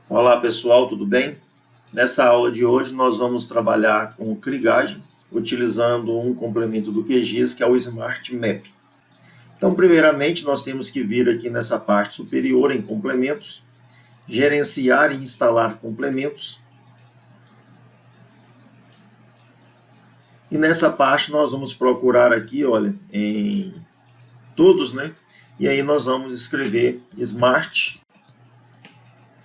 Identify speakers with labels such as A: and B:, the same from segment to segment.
A: Olá pessoal, tudo bem? Nessa aula de hoje nós vamos trabalhar com crigagem, utilizando um complemento do QGIS, que é o Smart Map. Então, primeiramente, nós temos que vir aqui nessa parte superior em complementos, gerenciar e instalar complementos. E nessa parte nós vamos procurar aqui, olha, em todos, né? E aí nós vamos escrever Smart.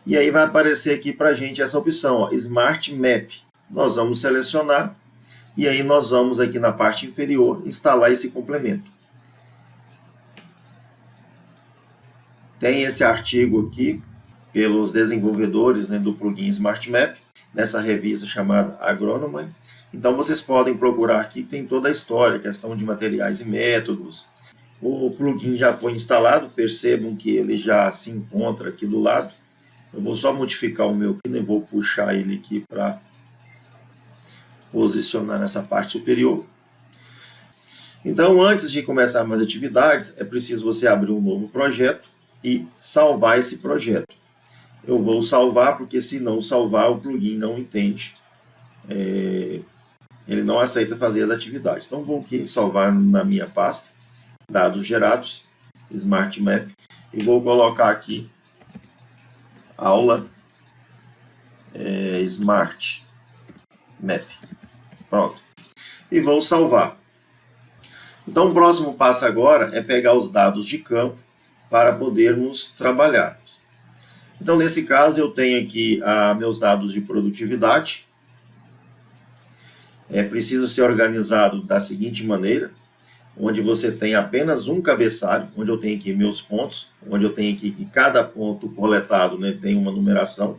A: E aí vai aparecer aqui para a gente essa opção, ó, Smart Map. Nós vamos selecionar e aí nós vamos aqui na parte inferior instalar esse complemento. Tem esse artigo aqui pelos desenvolvedores, né, do plugin Smart Map, nessa revista chamada Agronomy. Então vocês podem procurar aqui, tem toda a história, questão de materiais e métodos. O plugin já foi instalado, percebam que ele já se encontra aqui do lado. Eu vou só modificar o meu aqui, né? Vou puxar ele aqui para posicionar nessa parte superior. Então, antes de começar mais atividades, é preciso você abrir um novo projeto e salvar esse projeto. Eu vou salvar, porque se não salvar, o plugin não entende. Ele não aceita fazer as atividades. Então, vou aqui salvar na minha pasta, dados gerados, Smart Map, e vou colocar aqui aula Smart Map. Pronto. E vou salvar. Então, o próximo passo agora é pegar os dados de campo para podermos trabalhar. Então, nesse caso, eu tenho aqui meus dados de produtividade. É preciso ser organizado da seguinte maneira, onde você tem apenas um cabeçalho, onde eu tenho aqui meus pontos, onde eu tenho aqui que cada ponto coletado, né, tem uma numeração.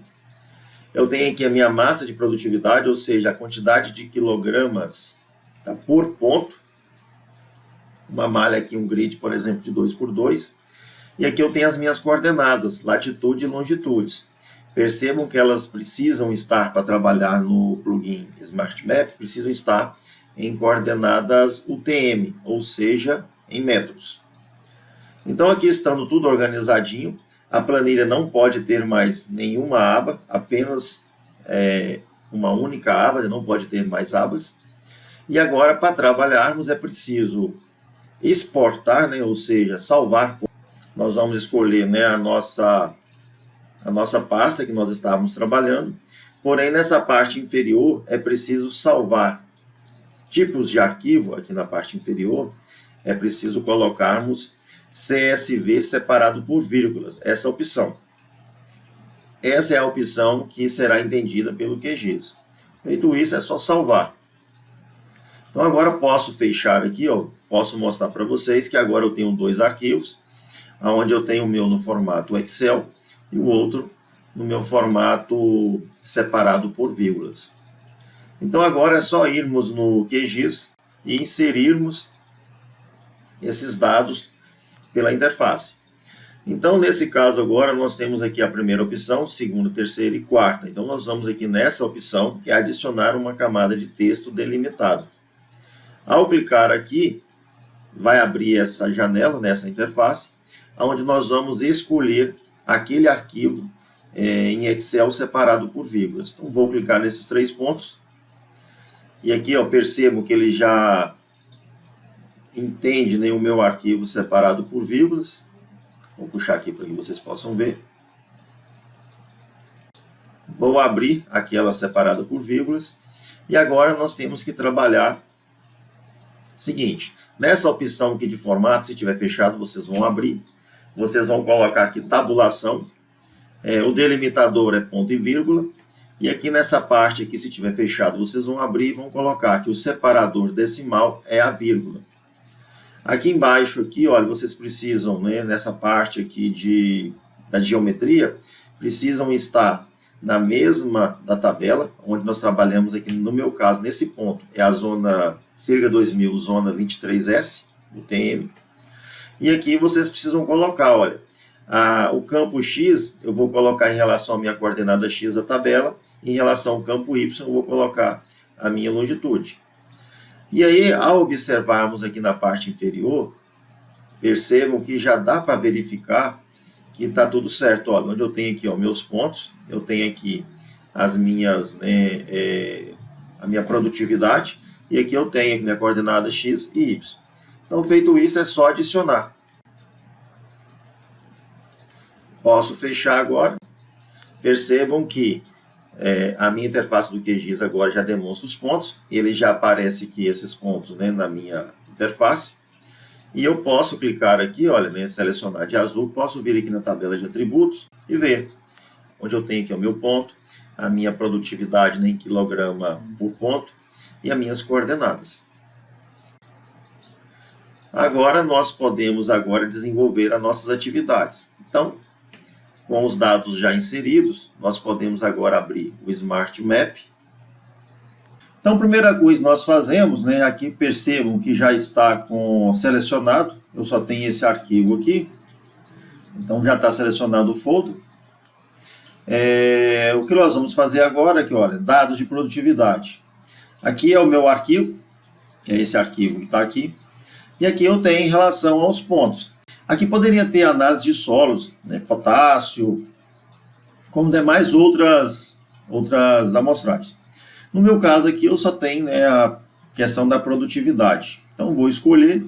A: Eu tenho aqui a minha massa de produtividade, ou seja, a quantidade de quilogramas, tá, por ponto. Uma malha aqui, um grid, por exemplo, de 2×2. E aqui eu tenho as minhas coordenadas, latitude e longitude. Percebam que elas precisam estar, para trabalhar no plugin Smart Map, precisam estar em coordenadas UTM, ou seja, em metros. Então, aqui estando tudo organizadinho, a planilha não pode ter mais nenhuma aba, apenas uma única aba, não pode ter mais abas. E agora, para trabalharmos, é preciso exportar, né, ou seja, salvar. Nós vamos escolher, né, a nossa pasta que nós estávamos trabalhando, porém, nessa parte inferior, é preciso salvar tipos de arquivo. Aqui na parte inferior, é preciso colocarmos CSV separado por vírgulas, essa opção. Essa é a opção que será entendida pelo QGIS. Feito isso, é só salvar. Então agora posso fechar aqui, ó, posso mostrar para vocês que agora eu tenho dois arquivos, onde eu tenho o meu no formato Excel e o outro no meu formato separado por vírgulas. Então agora é só irmos no QGIS e inserirmos esses dados pela interface. Então nesse caso agora nós temos aqui a primeira opção, segunda, terceira e quarta. Então nós vamos aqui nessa opção, que é adicionar uma camada de texto delimitado. Ao clicar aqui, vai abrir essa janela nessa interface, onde nós vamos escolher aquele arquivo em Excel separado por vírgulas. Então vou clicar nesses três pontos. E aqui, ó, percebo que ele já entende, né, o meu arquivo separado por vírgulas. Vou puxar aqui para que vocês possam ver. Vou abrir aquela separada por vírgulas. E agora nós temos que trabalhar o seguinte. Nessa opção aqui de formato, se estiver fechado, vocês vão abrir. Vocês vão colocar aqui tabulação. O delimitador é ponto e vírgula. E aqui nessa parte, aqui, se tiver fechado, vocês vão abrir e vão colocar que o separador decimal é a vírgula. Aqui embaixo, aqui, olha, vocês precisam, né, nessa parte aqui da geometria, precisam estar na mesma da tabela, onde nós trabalhamos aqui, no meu caso, nesse ponto, é a zona Cirga 2000, zona 23S, UTM. E aqui vocês precisam colocar, olha, o campo X, eu vou colocar em relação à minha coordenada X da tabela. Em relação ao campo Y, eu vou colocar a minha longitude. E aí, ao observarmos aqui na parte inferior, percebam que já dá para verificar que está tudo certo. Olha, onde eu tenho aqui, ó, meus pontos, eu tenho aqui as minhas, a minha produtividade, e aqui eu tenho minha coordenada X e Y. Então, feito isso, é só adicionar. Posso fechar agora. Percebam que a minha interface do QGIS agora já demonstra os pontos. Ele já aparece aqui esses pontos, né, na minha interface. E eu posso clicar aqui, olha, né, selecionar de azul, posso vir aqui na tabela de atributos e ver onde eu tenho aqui o meu ponto, a minha produtividade, né, em quilograma por ponto e as minhas coordenadas. Agora nós podemos desenvolver as nossas atividades. Então, com os dados já inseridos, nós podemos agora abrir o Smart Map. Então, a primeira coisa que nós fazemos, né, aqui percebam que já está selecionado, eu só tenho esse arquivo aqui, então já está selecionado o folder. O que nós vamos fazer agora aqui, olha, dados de produtividade. Aqui é o meu arquivo, que é esse arquivo que está aqui, e aqui eu tenho em relação aos pontos. Aqui poderia ter análise de solos, né, potássio, como demais outras amostragens. No meu caso aqui eu só tenho, né, a questão da produtividade. Então vou escolher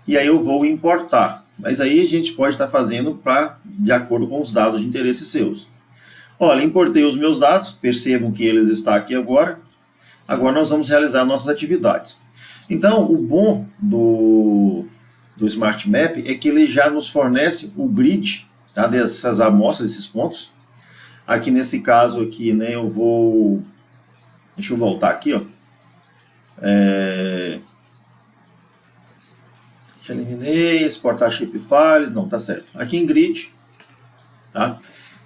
A: e aí eu vou importar. Mas aí a gente pode estar fazendo de acordo com os dados de interesse seus. Olha, importei os meus dados, percebam que eles estão aqui agora. Agora nós vamos realizar nossas atividades. Então o bom do Smart Map é que ele já nos fornece o grid, tá, dessas amostras, desses pontos. Aqui nesse caso aqui, né, deixa eu voltar aqui, ó. Eliminei, exportar shapefiles, não, tá certo. Aqui em grid, tá?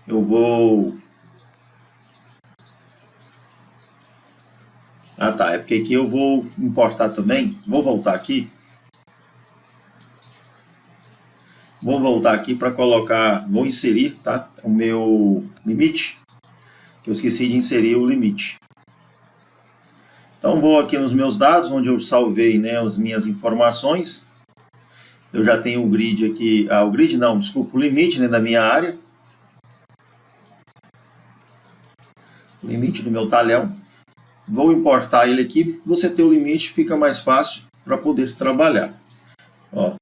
A: Eu vou... Ah, tá, é porque aqui eu vou importar também, vou voltar aqui. Vou voltar aqui para colocar, vou inserir, tá, o meu limite. Eu esqueci de inserir o limite. Então vou aqui nos meus dados, onde eu salvei, né, as minhas informações. Eu já tenho o grid aqui, o limite, né, da minha área. Limite do meu talhão. Vou importar ele aqui. Você ter o limite fica mais fácil para poder trabalhar. Ó.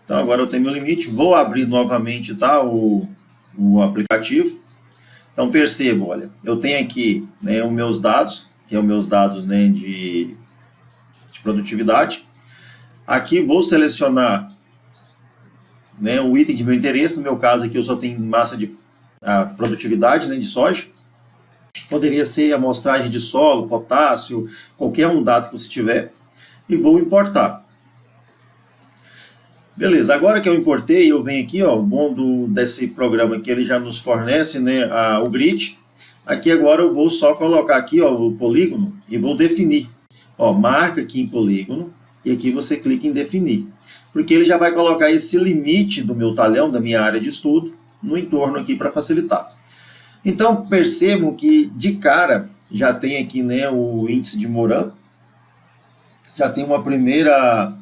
A: Então agora eu tenho meu limite. Vou abrir novamente, tá, o aplicativo. Então percebo, olha, eu tenho aqui, né, os meus dados, que é os meus dados, né, de produtividade. Aqui vou selecionar, né, o item de meu interesse. No meu caso aqui eu só tenho massa de produtividade, né, de soja. Poderia ser amostragem de solo, potássio, qualquer um dado que você tiver. E vou importar. Beleza, agora que eu importei, eu venho aqui, ó, o bom desse programa aqui, ele já nos fornece, né, o grid. Aqui agora eu vou só colocar aqui, ó, o polígono e vou definir. Ó, marca aqui em polígono e aqui você clica em definir. Porque ele já vai colocar esse limite do meu talhão, da minha área de estudo, no entorno aqui para facilitar. Então percebam que de cara já tem aqui, né, o índice de Moran. Já tem uma primeira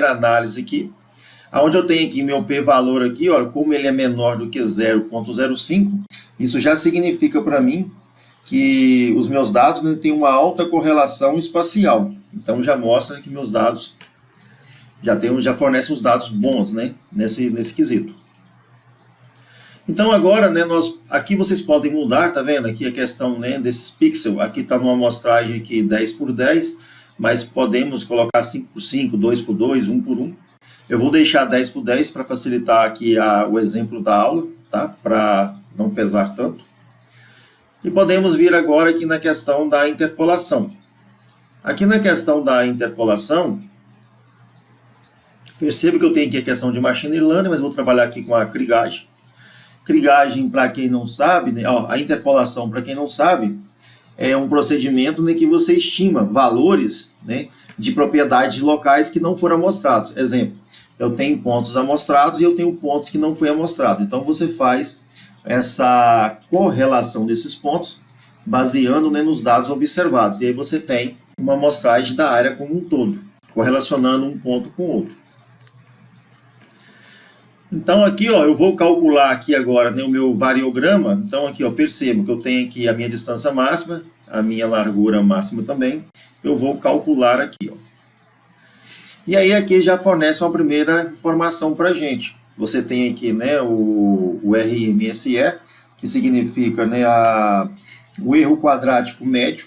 A: análise aqui, onde eu tenho aqui meu p-valor aqui, ó, como ele é menor do que 0,05, isso já significa para mim que os meus dados, né, têm uma alta correlação espacial. Então já mostra que meus dados já fornecem os dados bons, né, nesse quesito. Então agora, né, aqui vocês podem mudar, tá vendo? Aqui a questão, né, desses pixels, aqui está numa amostragem aqui 10 por 10, mas podemos colocar 5 por 5, 2 por 2, 1 por 1. Eu vou deixar 10 por 10 para facilitar aqui o exemplo da aula, tá? Para não pesar tanto. E podemos vir agora aqui na questão da interpolação. Aqui na questão da interpolação, perceba que eu tenho aqui a questão de machine learning, mas vou trabalhar aqui com a krigagem. Krigagem, para quem não sabe, né, ó, a interpolação, para quem não sabe, é um procedimento em que você estima valores, né, de propriedades de locais que não foram amostrados. Exemplo, eu tenho pontos amostrados e eu tenho pontos que não foi amostrado. Então você faz essa correlação desses pontos baseando, né, nos dados observados. E aí você tem uma amostragem da área como um todo, correlacionando um ponto com o outro. Então aqui, ó, eu vou calcular aqui agora, né, o meu variograma. Então aqui, ó, percebo que eu tenho aqui a minha distância máxima, a minha largura máxima também. Eu vou calcular aqui, ó. E aí aqui já fornece uma primeira informação para a gente. Você tem aqui, né, o RMSE, que significa, né, o erro quadrático médio,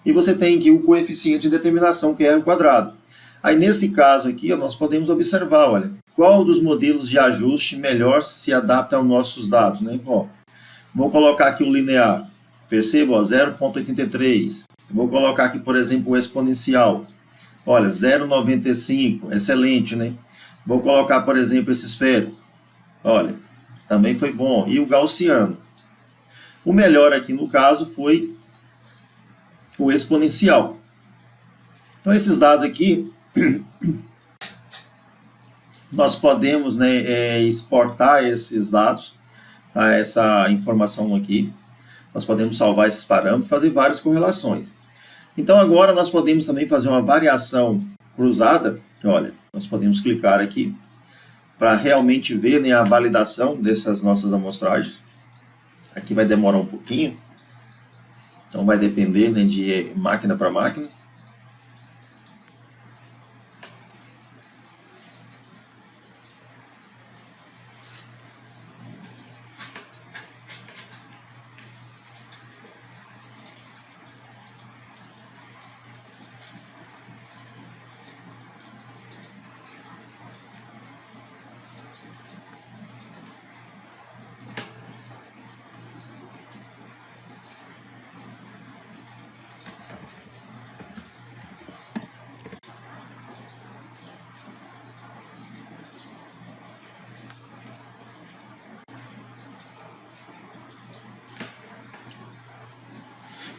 A: e você tem aqui o coeficiente de determinação, que é R quadrado. Aí nesse caso aqui, ó, nós podemos observar, olha, qual dos modelos de ajuste melhor se adapta aos nossos dados, né? Ó, vou colocar aqui o linear, perceba, 0,83. Vou colocar aqui, por exemplo, o exponencial. Olha, 0,95, excelente, né? Vou colocar, por exemplo, esse esférico. Olha, também foi bom. E o gaussiano. O melhor aqui, no caso, foi o exponencial. Então, esses dados aqui, nós podemos, né, exportar esses dados, tá? Essa informação aqui. Nós podemos salvar esses parâmetros, fazer várias correlações. Então agora nós podemos também fazer uma variação cruzada. Olha, nós podemos clicar aqui para realmente ver, né, a validação dessas nossas amostragens. Aqui vai demorar um pouquinho, então vai depender, né, de máquina para máquina.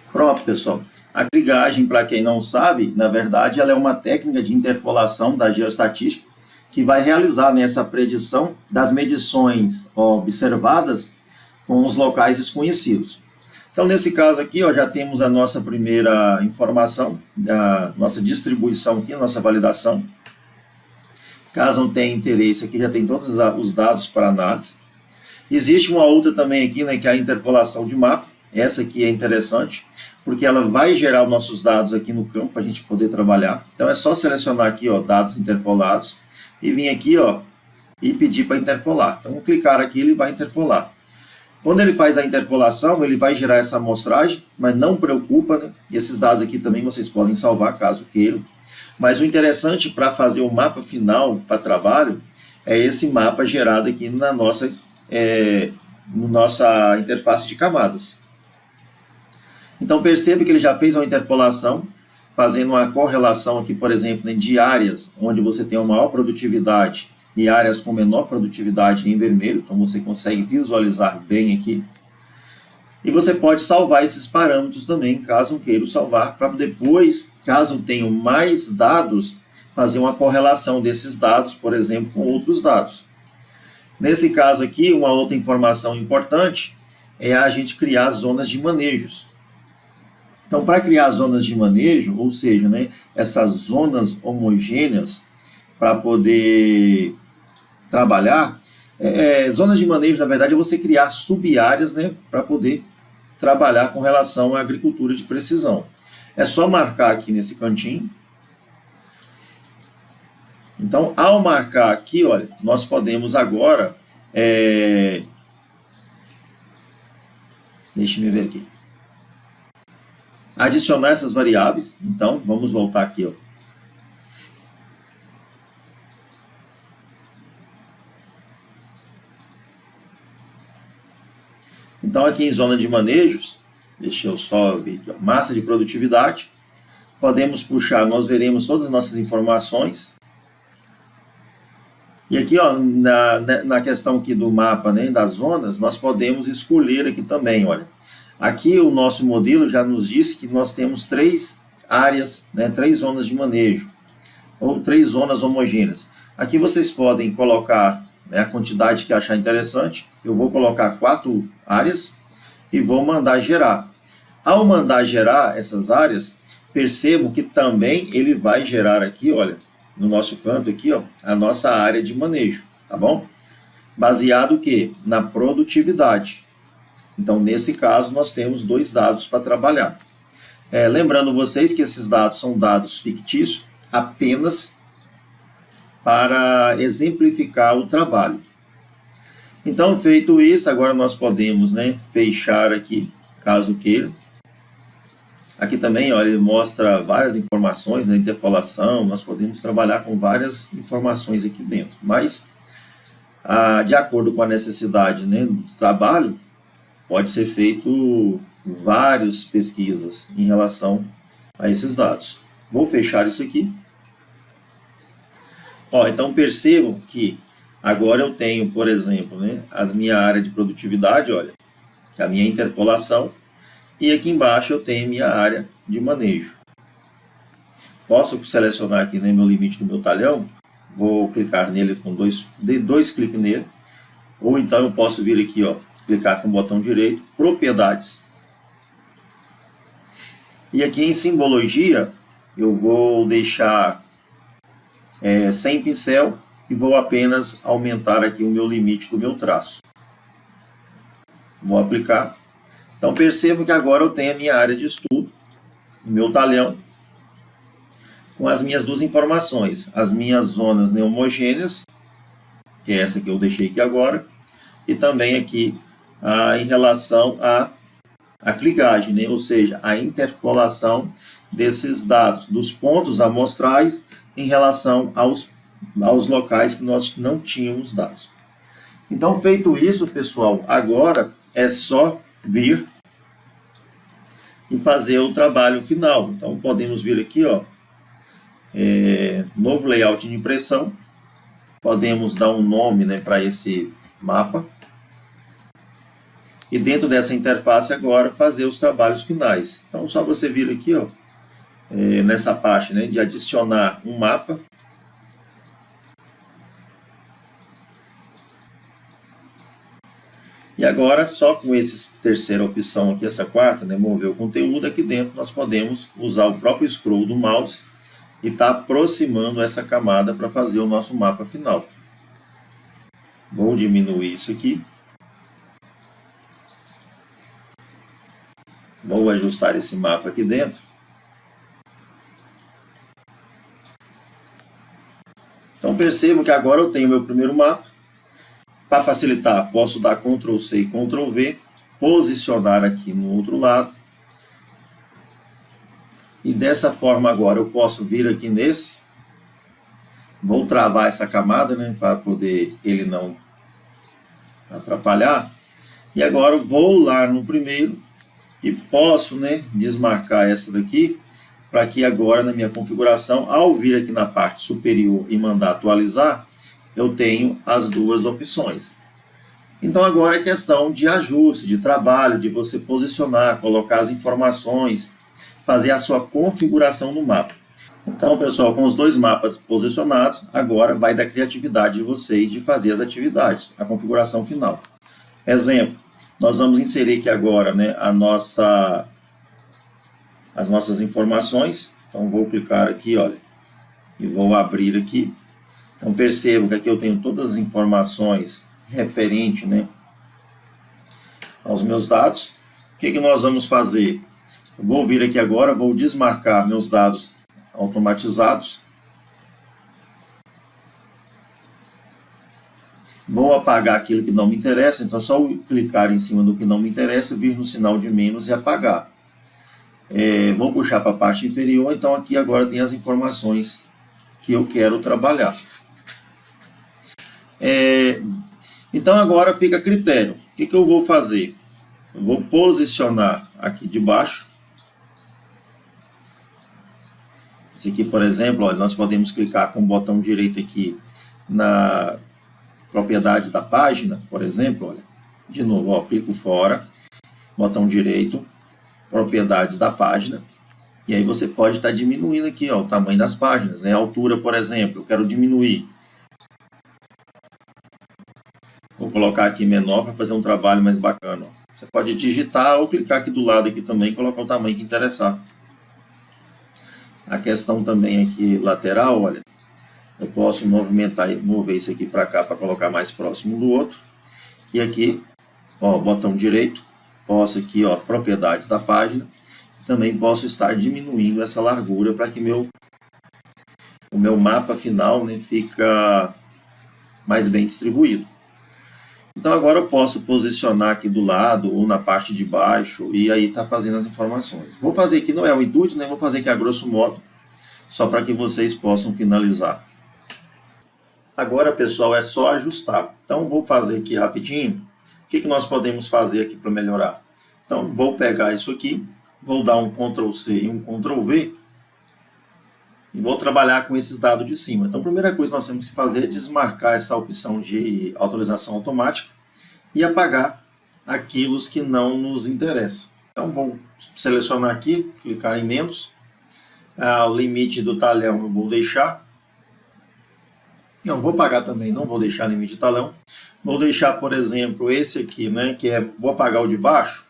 A: Pronto, pessoal. A krigagem, para quem não sabe, na verdade, ela é uma técnica de interpolação da geoestatística que vai realizar, né, essa predição das medições observadas com os locais desconhecidos. Então, nesse caso aqui, ó, já temos a nossa primeira informação, a nossa distribuição aqui, a nossa validação. Caso não tenha interesse, aqui já tem todos os dados para análise. Existe uma outra também aqui, né, que é a interpolação de mapa. Essa aqui é interessante, porque ela vai gerar os nossos dados aqui no campo para a gente poder trabalhar. Então é só selecionar aqui, ó, dados interpolados e vir aqui, ó, e pedir para interpolar. Então, clicar aqui, ele vai interpolar. Quando ele faz a interpolação, ele vai gerar essa amostragem, mas não preocupa, né? E esses dados aqui também vocês podem salvar caso queiram. Mas o interessante para fazer o mapa final para trabalho é esse mapa gerado aqui na nossa interface de camadas. Então perceba que ele já fez uma interpolação, fazendo uma correlação aqui, por exemplo, né, de áreas onde você tem uma maior produtividade e áreas com menor produtividade em vermelho. Então você consegue visualizar bem aqui. E você pode salvar esses parâmetros também, caso queira salvar, para depois, caso tenham mais dados, fazer uma correlação desses dados, por exemplo, com outros dados. Nesse caso aqui, uma outra informação importante é a gente criar zonas de manejos. Então, para criar zonas de manejo, ou seja, né, essas zonas homogêneas para poder trabalhar, zonas de manejo, na verdade, é você criar sub-áreas, né, para poder trabalhar com relação à agricultura de precisão. É só marcar aqui nesse cantinho. Então, ao marcar aqui, olha, nós podemos agora, deixa-me ver aqui, adicionar essas variáveis. Então, vamos voltar aqui, ó. Então, aqui em zona de manejos, deixa eu só ver aqui, ó, massa de produtividade, podemos puxar, nós veremos todas as nossas informações. E aqui, ó, na questão aqui do mapa, né, das zonas, nós podemos escolher aqui também, olha. Aqui o nosso modelo já nos diz que nós temos 3 áreas, né, 3 zonas de manejo, ou 3 zonas homogêneas. Aqui vocês podem colocar, né, a quantidade que achar interessante. Eu vou colocar 4 áreas e vou mandar gerar. Ao mandar gerar essas áreas, percebam que também ele vai gerar aqui, olha, no nosso canto aqui, ó, a nossa área de manejo, tá bom? baseado o quê? Na produtividade. Então, nesse caso, nós temos 2 dados para trabalhar. Lembrando vocês que esses dados são dados fictícios apenas para exemplificar o trabalho. Então, feito isso, agora nós podemos, né, fechar aqui, caso queira. Aqui também, olha, ele mostra várias informações, né, interpolação, nós podemos trabalhar com várias informações aqui dentro. Mas, de acordo com a necessidade, né, do trabalho, pode ser feito várias pesquisas em relação a esses dados. Vou fechar isso aqui. Então percebam que agora eu tenho, por exemplo, né, a minha área de produtividade, olha, a minha interpolação, e aqui embaixo eu tenho a minha área de manejo. Posso selecionar aqui, né, meu limite do meu talhão, vou clicar nele com dois cliques nele, ou então eu posso vir aqui, ó, clicar com o botão direito, propriedades. E aqui em simbologia, eu vou deixar sem pincel e vou apenas aumentar aqui o meu limite do meu traço. Vou aplicar. Então percebo que agora eu tenho a minha área de estudo, o meu talhão, com as minhas 2 informações, as minhas zonas homogêneas, que é essa que eu deixei aqui agora, e também aqui em relação à clicagem, né? Ou seja, a interpolação desses dados, dos pontos amostrais em relação aos locais que nós não tínhamos dados. Então, feito isso, pessoal, agora é só vir e fazer o trabalho final. Então, podemos vir aqui, ó, novo layout de impressão, podemos dar um nome, né, para esse mapa, e dentro dessa interface agora fazer os trabalhos finais. Então, só você vir aqui, ó, nessa parte, né, de adicionar um mapa. E agora, só com essa terceira opção aqui, essa quarta, né, mover o conteúdo, aqui dentro nós podemos usar o próprio scroll do mouse e estar aproximando essa camada para fazer o nosso mapa final. Vou diminuir isso aqui. Vou ajustar esse mapa aqui dentro. Então percebam que agora eu tenho meu primeiro mapa. Para facilitar, posso dar Ctrl C e Ctrl V, posicionar aqui no outro lado. E dessa forma agora eu posso vir aqui nesse. Vou travar essa camada, né, para poder ele não atrapalhar. E agora eu vou lá no primeiro e posso, né, desmarcar essa daqui, para que agora na minha configuração, ao vir aqui na parte superior e mandar atualizar, eu tenho as 2 opções. Então agora é questão de ajuste, de trabalho, de você posicionar, colocar as informações, fazer a sua configuração no mapa. Então, pessoal, com os 2 mapas posicionados, agora vai da criatividade de vocês de fazer as atividades, a configuração final. Exemplo, nós vamos inserir aqui agora, né, as nossas informações. Então, vou clicar aqui, olha, e vou abrir aqui. Então, percebo que aqui eu tenho todas as informações referente, né, aos meus dados. O que nós vamos fazer? Eu vou vir aqui agora, vou desmarcar meus dados automatizados. Vou apagar aquilo que não me interessa, então só clicar em cima do que não me interessa, vir no sinal de menos e apagar. Vou puxar para a parte inferior, então aqui agora tem as informações que eu quero trabalhar. Então agora fica a critério. O que eu vou fazer? Eu vou posicionar aqui de baixo. Esse aqui, por exemplo, olha, nós podemos clicar com o botão direito aqui na propriedades da página, por exemplo, olha, de novo, ó, clico fora, botão direito, propriedades da página, e aí você pode estar diminuindo aqui, ó, o tamanho das páginas, né? A altura, por exemplo, eu quero diminuir. Vou colocar aqui menor para fazer um trabalho mais bacana. Ó. Você pode digitar ou clicar aqui do lado aqui também e colocar o tamanho que interessar. A questão também aqui lateral, olha, eu posso mover isso aqui para cá para colocar mais próximo do outro. E aqui, ó, botão direito, posso aqui, ó, propriedades da página. Também posso estar diminuindo essa largura para que o meu mapa final, né, fica mais bem distribuído. Então agora eu posso posicionar aqui do lado ou na parte de baixo e aí tá fazendo as informações. Vou fazer aqui, não é o intuito, né? Vou fazer aqui a grosso modo, só para que vocês possam finalizar. Agora, pessoal, é só ajustar. Então vou fazer aqui rapidinho. O que nós podemos fazer aqui para melhorar? Então vou pegar isso aqui, vou dar um Ctrl C e um Ctrl V e vou trabalhar com esses dados de cima. Então a primeira coisa que nós temos que fazer é desmarcar essa opção de atualização automática e apagar aquilo que não nos interessa. Então vou selecionar aqui, clicar em menos. O limite do talhão eu vou deixar. Não, vou apagar também, não vou deixar limite de talhão. Vou deixar, por exemplo, esse aqui, né, vou apagar o de baixo.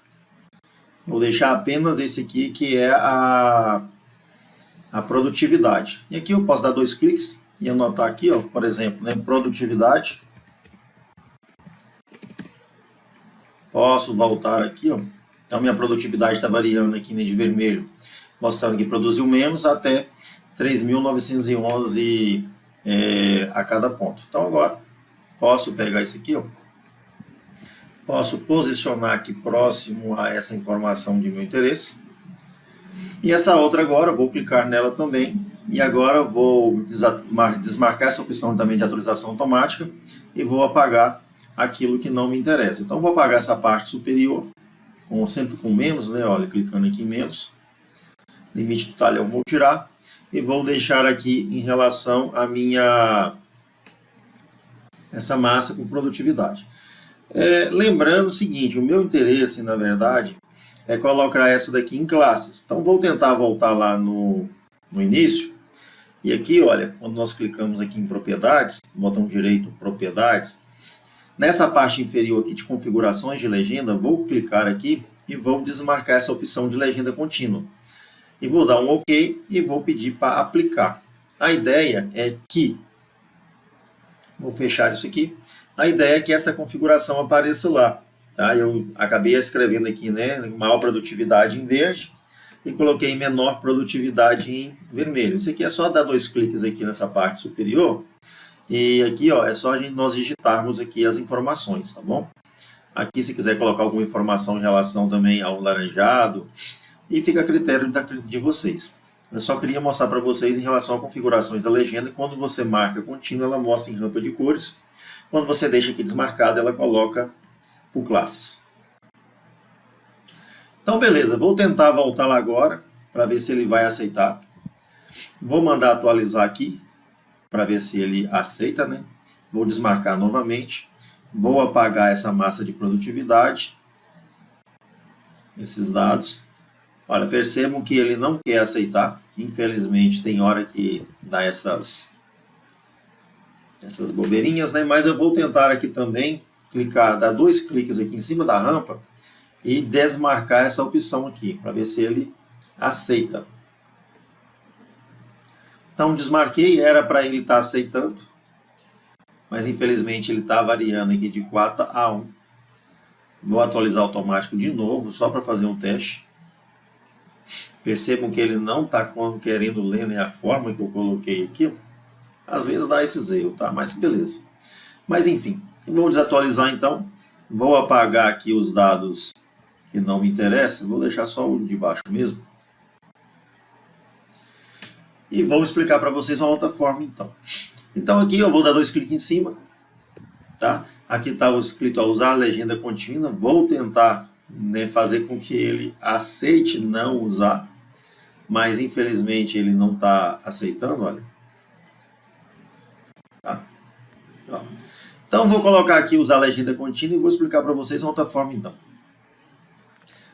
A: Vou deixar apenas esse aqui, que é a produtividade. E aqui eu posso dar 2 cliques e anotar aqui, ó, por exemplo, né, produtividade. Posso voltar aqui, ó. Então minha produtividade está variando aqui, né, de vermelho, mostrando que produziu menos até 3.911 a cada ponto. Então agora posso pegar esse aqui, ó. Posso posicionar aqui próximo a essa informação de meu interesse. E essa outra agora, vou clicar nela também. E agora eu vou desmarcar essa opção também de atualização automática. E vou apagar aquilo que não me interessa. Então vou apagar essa parte superior, sempre com menos, né? Olha, clicando aqui em menos. Limite do talhão vou tirar. E vou deixar aqui em relação a essa massa com produtividade. Lembrando o seguinte, o meu interesse, na verdade, é colocar essa daqui em classes. Então, vou tentar voltar lá no início. E aqui, olha, quando nós clicamos aqui em propriedades, botão direito, propriedades, nessa parte inferior aqui de configurações de legenda, vou clicar aqui e vou desmarcar essa opção de legenda contínua. E vou dar um OK e vou pedir para aplicar. A ideia é que, vou fechar isso aqui, a ideia é que essa configuração apareça lá. Tá? Eu acabei escrevendo aqui, né, maior produtividade em verde e coloquei menor produtividade em vermelho. Isso aqui é só dar 2 cliques aqui nessa parte superior e aqui, ó, é só nós digitarmos aqui as informações, tá bom? Aqui, se quiser colocar alguma informação em relação também ao laranjado, e fica a critério de vocês. Eu só queria mostrar para vocês em relação a configurações da legenda. Quando você marca contínuo, ela mostra em rampa de cores. Quando você deixa aqui desmarcada, ela coloca por classes. Então, beleza. Vou tentar voltar lá agora para ver se ele vai aceitar. Vou mandar atualizar aqui para ver se ele aceita, né? Vou desmarcar novamente. Vou apagar essa massa de produtividade. Esses dados. Olha, percebam que ele não quer aceitar. Infelizmente, tem hora que dá essas bobeirinhas, né? Mas eu vou tentar aqui também dar 2 cliques aqui em cima da rampa e desmarcar essa opção aqui, para ver se ele aceita. Então, desmarquei, era para ele estar aceitando, mas infelizmente ele está variando aqui de 4 a 1. Vou atualizar automático de novo, só para fazer um teste. Percebam que ele não está querendo ler, né, a forma que eu coloquei aqui. Às vezes dá esses erros, tá? Mas beleza. Mas enfim, vou desatualizar então. Vou apagar aqui os dados que não me interessam. Vou deixar só o de baixo mesmo. E vou explicar para vocês uma outra forma então. Então aqui eu vou dar 2 cliques em cima. Tá? Aqui está escrito usar a legenda contínua. Vou tentar, né, fazer com que ele aceite não usar. Mas infelizmente ele não está aceitando, olha. Tá? Então vou colocar aqui usar a legenda contínua e vou explicar para vocês uma outra forma então.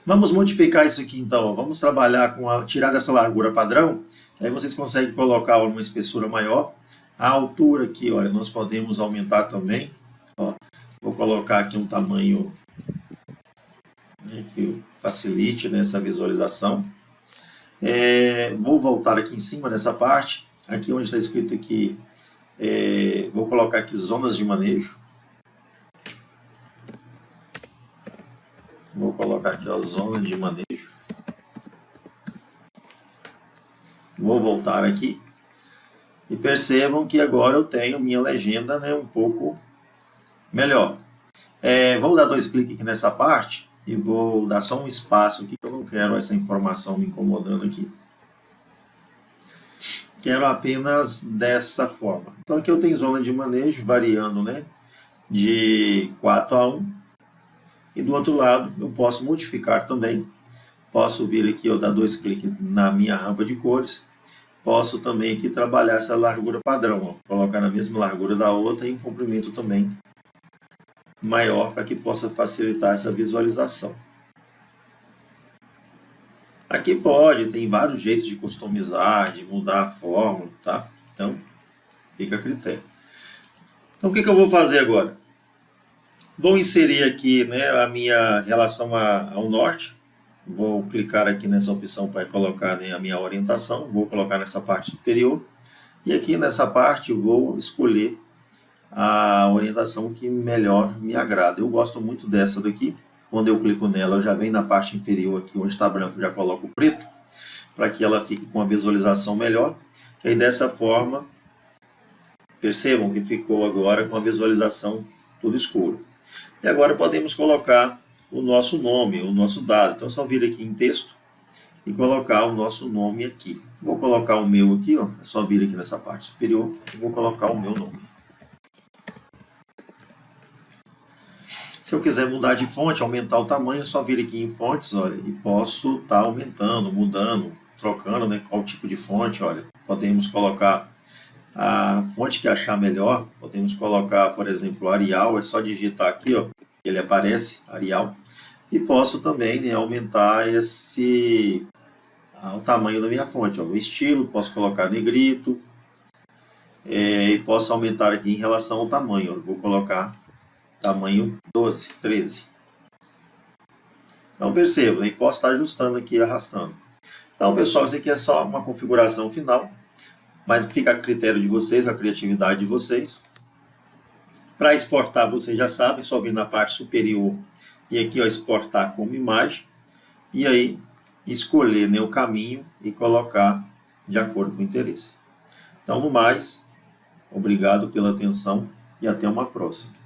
A: Vamos modificar isso aqui então, ó. Vamos trabalhar com tirar dessa largura padrão, aí vocês conseguem colocar uma espessura maior. A altura aqui, olha, nós podemos aumentar também. Ó, vou colocar aqui um tamanho, né, que facilite nessa visualização. Vou voltar aqui em cima nessa parte, aqui onde está escrito aqui Vou colocar aqui zonas de manejo. Vou colocar aqui a zona de manejo. Vou voltar aqui. E percebam que agora eu tenho minha legenda, né, um pouco melhor. Vou dar 2 cliques aqui nessa parte e vou dar só um espaço aqui, que eu não quero essa informação me incomodando aqui. Quero apenas dessa forma. Então aqui eu tenho zona de manejo variando, né, de 4:1. E do outro lado eu posso modificar também. Posso vir aqui, dar 2 cliques na minha rampa de cores. Posso também aqui trabalhar essa largura padrão, colocar na mesma largura da outra e um comprimento também maior para que possa facilitar essa visualização. Aqui tem vários jeitos de customizar, de mudar a fórmula, tá? Então, fica a critério. Então, o que eu vou fazer agora? Vou inserir aqui, né, a minha relação ao norte. Vou clicar aqui nessa opção para colocar, né, a minha orientação. Vou colocar nessa parte superior. E aqui nessa parte eu vou escolher a orientação que melhor me agrada. Eu gosto muito dessa daqui. Quando eu clico nela, eu já venho na parte inferior aqui, onde está branco, já coloco preto, para que ela fique com a visualização melhor. E aí dessa forma, percebam que ficou agora com a visualização tudo escuro. E agora podemos colocar o nosso nome, o nosso dado. Então é só vir aqui em texto e colocar o nosso nome aqui. Vou colocar o meu aqui, é só vir aqui nessa parte superior e vou colocar o meu nome. Se eu quiser mudar de fonte, aumentar o tamanho, é só vir aqui em fontes, olha, e posso estar aumentando, mudando, trocando, né, qual tipo de fonte, olha. Podemos colocar a fonte que achar melhor, podemos colocar, por exemplo, Arial, é só digitar aqui, ele aparece, Arial. E posso também, né, aumentar o tamanho da minha fonte, o estilo, posso colocar negrito, e posso aumentar aqui em relação ao tamanho, vou colocar tamanho 12, 13. Então perceba, né, posso estar ajustando aqui, arrastando. Então pessoal, isso aqui é só uma configuração final, mas fica a critério de vocês, a criatividade de vocês. Para exportar, vocês já sabem, só vir na parte superior e aqui exportar como imagem. E aí escolher, né, o caminho e colocar de acordo com o interesse. Então, no mais, obrigado pela atenção e até uma próxima.